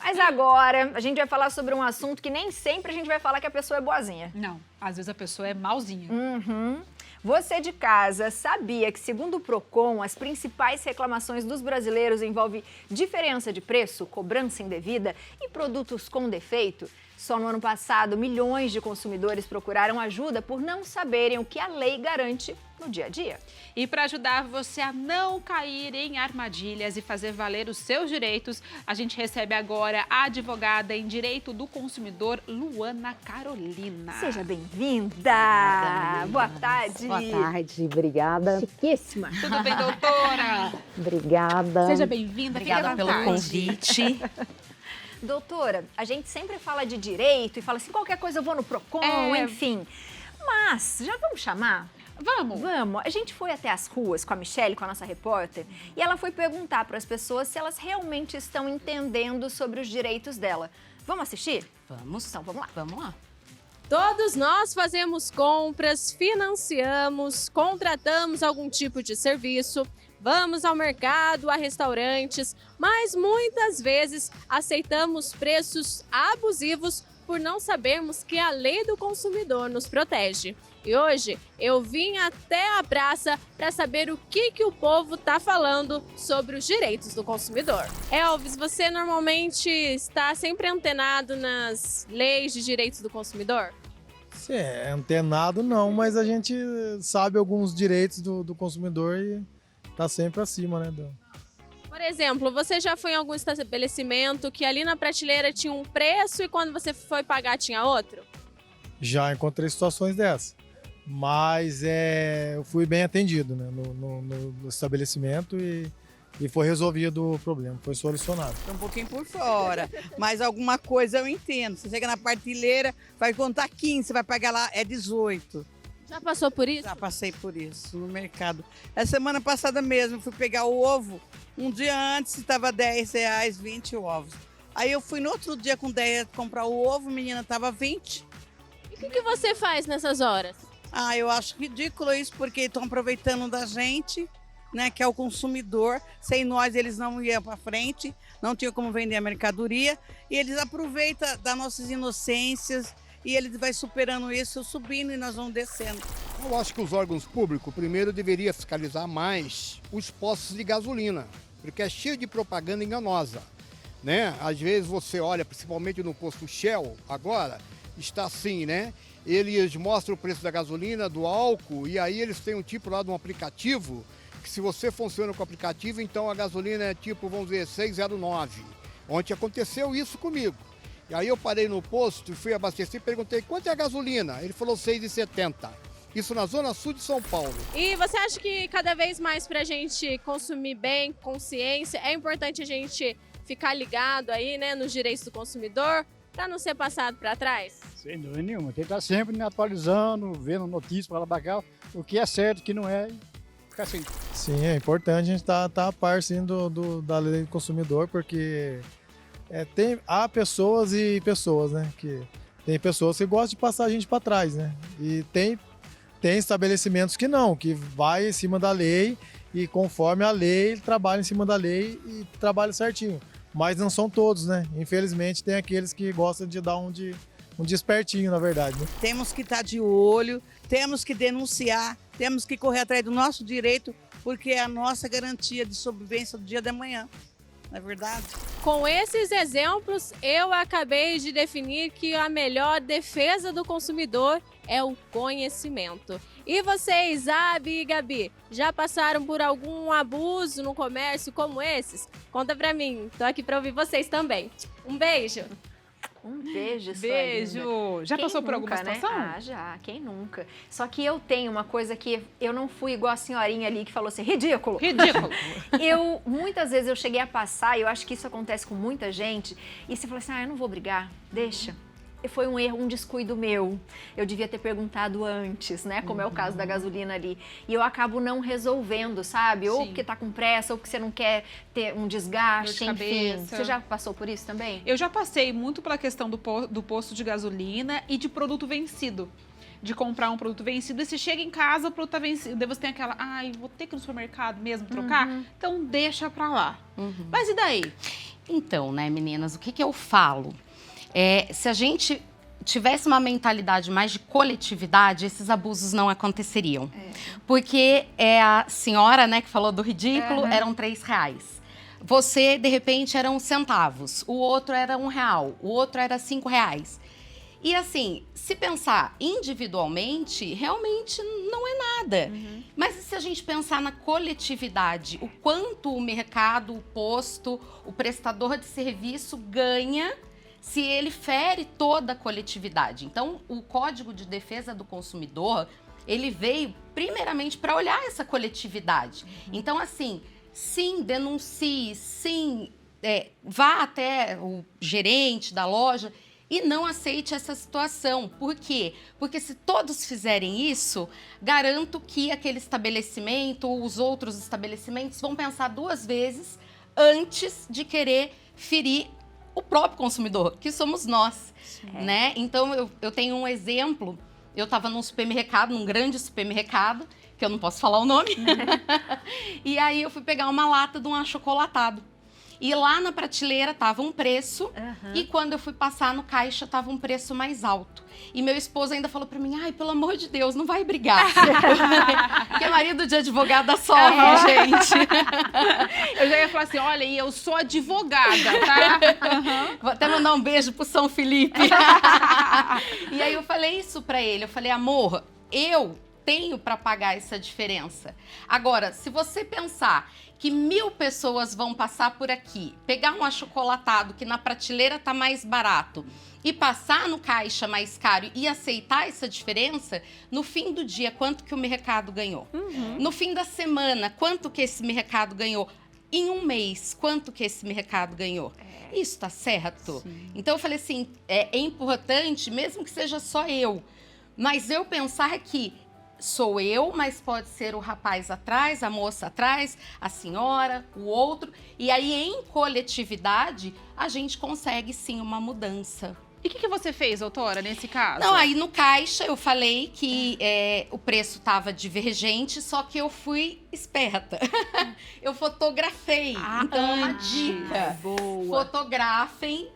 Mas agora a gente vai falar sobre um assunto que nem sempre a gente vai falar que a pessoa é boazinha. Não, às vezes a pessoa é malzinha. Você de casa sabia que, segundo o Procon, as principais reclamações dos brasileiros envolvem diferença de preço, cobrança indevida e produtos com defeito? Só no ano passado, milhões de consumidores procuraram ajuda por não saberem o que a lei garante no dia a dia. E para ajudar você a não cair em armadilhas e fazer valer os seus direitos, a gente recebe agora a advogada em Direito do Consumidor, Luana Carolina. Seja bem-vinda! Boa tarde! Boa tarde, obrigada. Chiquíssima! Tudo bem, doutora? Obrigada. Seja bem-vinda. Obrigada pelo convite. Doutora, a gente sempre fala de direito e fala assim, qualquer coisa eu vou no Procon, enfim. Mas, já vamos chamar? Vamos. Vamos. A gente foi até as ruas com a Michelle, com a nossa repórter, e ela foi perguntar para as pessoas se elas realmente estão entendendo sobre os direitos dela. Vamos assistir? Vamos. Então, vamos lá. Vamos lá. Todos nós fazemos compras, financiamos, contratamos algum tipo de serviço, vamos ao mercado, a restaurantes, mas muitas vezes aceitamos preços abusivos por não sabermos que a lei do consumidor nos protege. E hoje eu vim até a praça para saber o que o povo está falando sobre os direitos do consumidor. Elvis, você normalmente está sempre antenado nas leis de direitos do consumidor? Sim, antenado não, mas a gente sabe alguns direitos do consumidor e tá sempre acima, né? Por exemplo, você já foi em algum estabelecimento que ali na prateleira tinha um preço e quando você foi pagar tinha outro? Já encontrei situações dessas, mas eu fui bem atendido, né, no estabelecimento e foi resolvido o problema, foi solucionado. Tô um pouquinho por fora, mas alguma coisa eu entendo. Você chega na prateleira, vai contar 15, você vai pagar lá, é 18. Já passou por isso? Já passei por isso no mercado. Essa semana passada mesmo, fui pegar o ovo. Um dia antes estava R$10, 20 ovos. Aí eu fui no outro dia com 10 comprar o ovo, menina, estava 20. E o que você faz nessas horas? Ah, eu acho ridículo isso, porque estão aproveitando da gente, né, que é o consumidor. Sem nós, eles não iam para frente, não tinham como vender a mercadoria. E eles aproveitam das nossas inocências e eles vai superando isso, subindo e nós vamos descendo. Eu acho que os órgãos públicos, primeiro, deveriam fiscalizar mais os postos de gasolina, porque é cheio de propaganda enganosa, né? Às vezes você olha, principalmente no posto Shell, agora, está assim, né? Eles mostram o preço da gasolina, do álcool, e aí eles têm um tipo lá de um aplicativo, que se você funciona com o aplicativo, então a gasolina é tipo, vamos dizer, 6,09. Ontem aconteceu isso comigo. E aí eu parei no posto, fui abastecer e perguntei, quanto é a gasolina? Ele falou 6,70. Isso na zona sul de São Paulo. E você acha que cada vez mais para a gente consumir bem, consciência, é importante a gente ficar ligado aí, né, nos direitos do consumidor, para não ser passado para trás? Sem dúvida nenhuma. Tem que estar sempre me atualizando, vendo notícias para lá para cá, o que é certo, o que não é, e ficar assim. Sim, é importante a gente tá a par sim, da lei do consumidor, porque há pessoas e pessoas, né? Que tem pessoas que gostam de passar a gente para trás, né? E tem estabelecimentos que não, que vai em cima da lei e conforme a lei, ele trabalha em cima da lei e trabalha certinho. Mas não são todos, né? Infelizmente tem aqueles que gostam de dar um despertinho, na verdade. Né? Temos que estar de olho, temos que denunciar, temos que correr atrás do nosso direito, porque é a nossa garantia de sobrevivência do dia de amanhã. Não é verdade? Com esses exemplos, eu acabei de definir que a melhor defesa do consumidor é o conhecimento. E vocês, Abi e Gabi, já passaram por algum abuso no comércio como esses? Conta pra mim, tô aqui pra ouvir vocês também. Um beijo! Um beijo, sua Beijo! linda. Já Quem passou por alguma nunca, né? situação? Ah, já. Quem nunca? Só que eu tenho uma coisa que eu não fui igual a senhorinha ali que falou assim, ridículo. Ridículo! Muitas vezes eu cheguei a passar, e eu acho que isso acontece com muita gente, e você fala assim, eu não vou brigar, deixa. Foi um erro, um descuido meu. Eu devia ter perguntado antes, né? Como é o caso da gasolina ali. E eu acabo não resolvendo, sabe? Ou Sim. porque tá com pressa, ou porque você não quer ter um desgaste, Dor de enfim. cabeça. Você já passou por isso também? Eu já passei muito pela questão do posto de gasolina e de produto vencido. De comprar um produto vencido e se chega em casa, o produto tá vencido. Daí você tem aquela, vou ter que ir no supermercado mesmo trocar? Então deixa pra lá. Mas e daí? Então, né, meninas, o que que eu falo? Se a gente tivesse uma mentalidade mais de coletividade, esses abusos não aconteceriam. Porque a senhora, né, que falou do ridículo, eram R$3. Você, de repente, eram centavos. O outro era R$1. O outro era R$5. E assim, se pensar individualmente, realmente não é nada. Mas se a gente pensar na coletividade, o quanto o mercado, o posto, o prestador de serviço ganha se ele fere toda a coletividade. Então, o Código de Defesa do Consumidor, ele veio primeiramente para olhar essa coletividade. Então, assim, sim, denuncie, sim, vá até o gerente da loja e não aceite essa situação. Por quê? Porque se todos fizerem isso, garanto que aquele estabelecimento ou os outros estabelecimentos vão pensar 2 vezes antes de querer ferir o próprio consumidor, que somos nós, né? Então, eu tenho um exemplo. Eu estava num supermercado, num grande supermercado, que eu não posso falar o nome. E aí eu fui pegar uma lata de um achocolatado. E lá na prateleira tava um preço, e quando eu fui passar no caixa tava um preço mais alto. E meu esposo ainda falou pra mim, ai, pelo amor de Deus, não vai brigar. Porque marido de advogada sofre, gente. Eu já ia falar assim, olha, eu sou advogada, tá? Vou até mandar um beijo pro São Felipe. E aí eu falei isso pra ele, eu falei, amor, eu tenho para pagar essa diferença. Agora, se você pensar que 1000 pessoas vão passar por aqui, pegar um achocolatado que na prateleira tá mais barato e passar no caixa mais caro e aceitar essa diferença, no fim do dia, quanto que o mercado ganhou? No fim da semana, quanto que esse mercado ganhou? Em um mês, quanto que esse mercado ganhou? Isso tá certo? Sim. Então eu falei assim, é importante, mesmo que seja só eu, mas eu pensar que sou eu, mas pode ser o rapaz atrás, a moça atrás, a senhora, o outro. E aí, em coletividade, a gente consegue sim uma mudança. E o que você fez, doutora, nesse caso? Não, aí no caixa eu falei que o preço estava divergente, só que eu fui esperta. Eu fotografei. Então, é uma dica. Boa. Fotografem.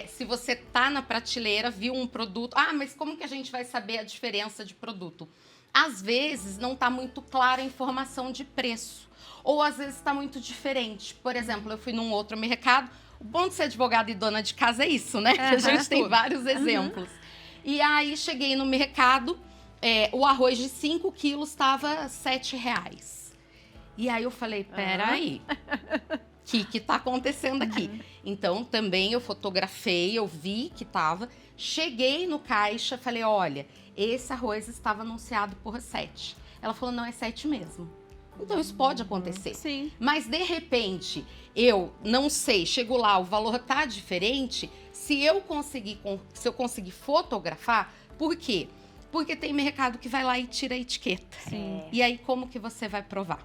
Se você tá na prateleira, viu um produto... Ah, mas como que a gente vai saber a diferença de produto? Às vezes, não tá muito clara a informação de preço. Ou, às vezes, está muito diferente. Por exemplo, eu fui num outro mercado. O bom de ser advogada e dona de casa é isso, né? Que a gente tem vários exemplos. E aí, cheguei no mercado, o arroz de 5 quilos estava R$7. E aí, eu falei, peraí, o que tá acontecendo aqui? Então, também eu fotografei, eu vi que tava. Cheguei no caixa, falei, olha, esse arroz estava anunciado por 7. Ela falou, não, é 7 mesmo. Então, isso pode acontecer. Sim. Mas, de repente, eu não sei, chego lá, o valor tá diferente. Se eu conseguir fotografar, por quê? Porque tem mercado que vai lá e tira a etiqueta. Sim. E aí, como que você vai provar?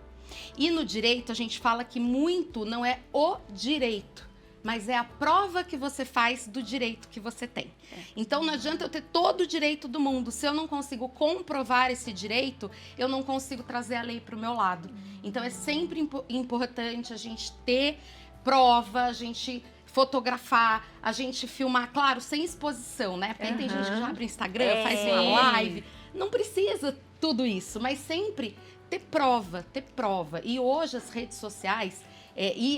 E no direito, a gente fala que muito não é o direito, mas é a prova que você faz do direito que você tem. Então, não adianta eu ter todo o direito do mundo. Se eu não consigo comprovar esse direito, eu não consigo trazer a lei para o meu lado. Então, é sempre importante a gente ter prova, a gente fotografar, a gente filmar, claro, sem exposição, né? Porque aí tem gente que já abre o Instagram, faz uma live. Não precisa tudo isso, mas sempre ter prova. E hoje as redes sociais e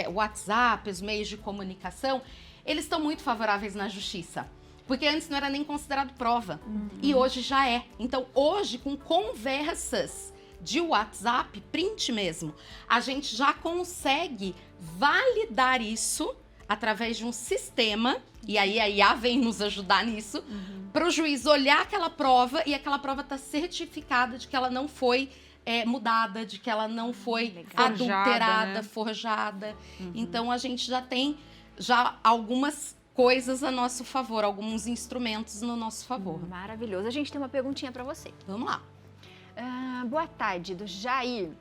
o WhatsApp, os meios de comunicação, eles estão muito favoráveis na justiça. Porque antes não era nem considerado prova. E hoje já é. Então, hoje, com conversas de WhatsApp, print mesmo, a gente já consegue validar isso através de um sistema, e aí a IA vem nos ajudar nisso, para o juiz olhar aquela prova e aquela prova tá certificada de que ela não foi mudada, de que ela não foi adulterada, forjada. Então, a gente já tem algumas coisas a nosso favor, alguns instrumentos no nosso favor. Maravilhoso. A gente tem uma perguntinha para você. Vamos lá. Boa tarde, do Jair.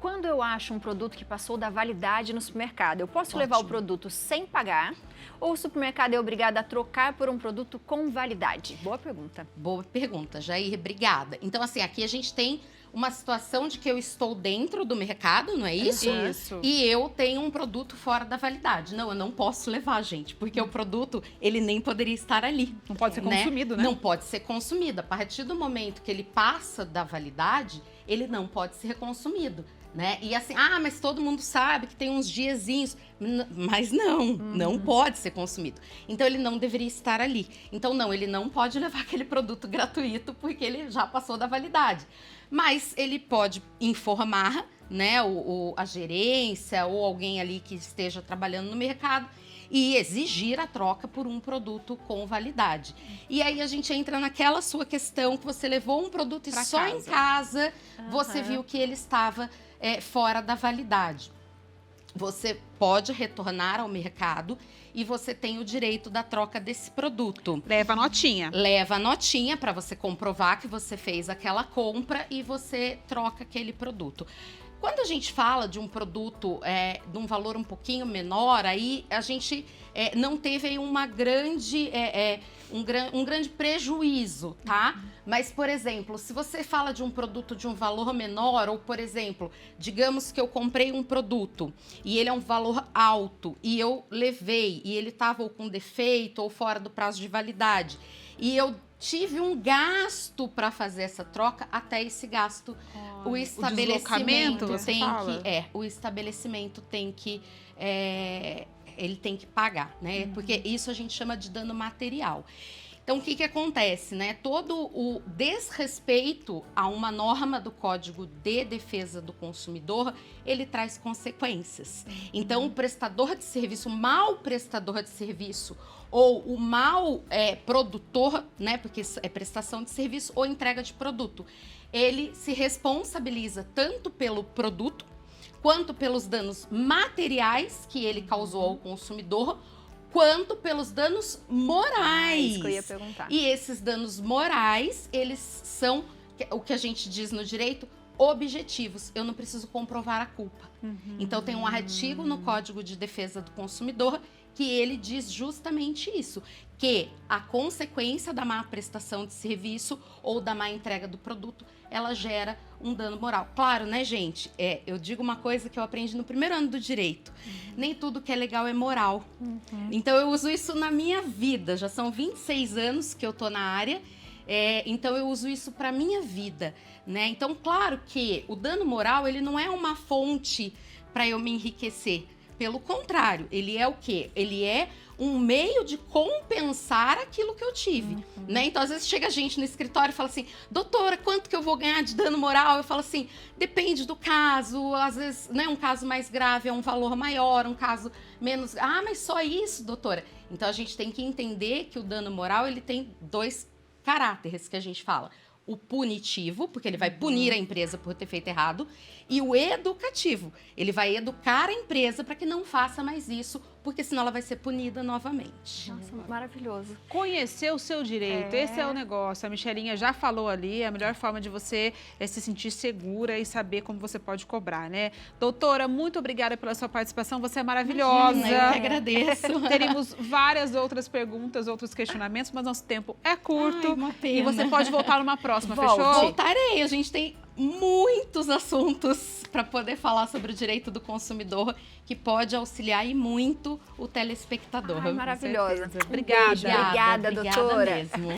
Quando eu acho um produto que passou da validade no supermercado, eu posso levar o produto sem pagar? Ou o supermercado é obrigado a trocar por um produto com validade? Boa pergunta. Boa pergunta, Jair. Obrigada. Então, assim, aqui a gente tem uma situação de que eu estou dentro do mercado, não é isso? Isso. E eu tenho um produto fora da validade. Não, eu não posso levar, gente, porque o produto, ele nem poderia estar ali. Não pode ser consumido, né? Não pode ser consumido. A partir do momento que ele passa da validade, ele não pode ser consumido, né? E assim, mas todo mundo sabe que tem uns diazinhos. Mas não pode ser consumido. Então, ele não deveria estar ali. Então, não, ele não pode levar aquele produto gratuito porque ele já passou da validade. Mas ele pode informar, né, a gerência ou alguém ali que esteja trabalhando no mercado e exigir a troca por um produto com validade. E aí a gente entra naquela sua questão que você levou um produto e só em casa você viu que ele estava fora da validade. Você pode retornar ao mercado e você tem o direito da troca desse produto. Leva a notinha. Leva a notinha para você comprovar que você fez aquela compra e você troca aquele produto. Quando a gente fala de um produto de um valor um pouquinho menor, aí a gente não teve aí um grande prejuízo, tá? Mas, por exemplo, se você fala de um produto de um valor menor, ou, por exemplo, digamos que eu comprei um produto e ele é um valor alto e eu levei e ele estava ou com defeito ou fora do prazo de validade e eu tive um gasto para fazer essa troca, até esse gasto o estabelecimento o estabelecimento tem que ele tem que pagar, né? Porque isso a gente chama de dano material. Então, o que acontece, né? Todo o desrespeito a uma norma do Código de Defesa do Consumidor, ele traz consequências. Então, o prestador de serviço, o mau prestador de serviço, ou o mau produtor, né? Porque é prestação de serviço ou entrega de produto, ele se responsabiliza tanto pelo produto, quanto pelos danos materiais que ele causou ao consumidor, quanto pelos danos morais. Isso que eu ia perguntar. E esses danos morais, eles são o que a gente diz no direito, objetivos. Eu não preciso comprovar a culpa. Então, tem um artigo no Código de Defesa do Consumidor que ele diz justamente isso, que a consequência da má prestação de serviço ou da má entrega do produto, ela gera um dano moral. Claro, né, gente? Eu digo uma coisa que eu aprendi no primeiro ano do direito. Nem tudo que é legal é moral. Então, eu uso isso na minha vida. Já são 26 anos que eu tô na área. Então, eu uso isso para minha vida, né? Então, claro que o dano moral, ele não é uma fonte para eu me enriquecer. Pelo contrário, ele é o quê? Ele é um meio de compensar aquilo que eu tive, né? Então, às vezes, chega gente no escritório e fala assim, doutora, quanto que eu vou ganhar de dano moral? Eu falo assim, depende do caso, às vezes, né, um caso mais grave é um valor maior, um caso menos... mas só isso, doutora? Então, a gente tem que entender que o dano moral, ele tem dois caráteres que a gente fala. O punitivo, porque ele vai punir a empresa por ter feito errado, e o educativo, ele vai educar a empresa para que não faça mais isso, porque senão ela vai ser punida novamente. Nossa, maravilhoso. Conhecer o seu direito, esse é o negócio. A Michelinha já falou ali, a melhor forma de você se sentir segura e saber como você pode cobrar, né? Doutora, muito obrigada pela sua participação, você é maravilhosa. Eu que agradeço. Teríamos várias outras perguntas, outros questionamentos, mas nosso tempo é curto. Ai, uma pena. E você pode voltar numa próxima, Volte. fechou? Voltarei, a gente tem muitos assuntos para poder falar sobre o direito do consumidor que pode auxiliar e muito o telespectador. Ai, maravilhosa. Obrigada. Obrigada, doutora. Mesmo.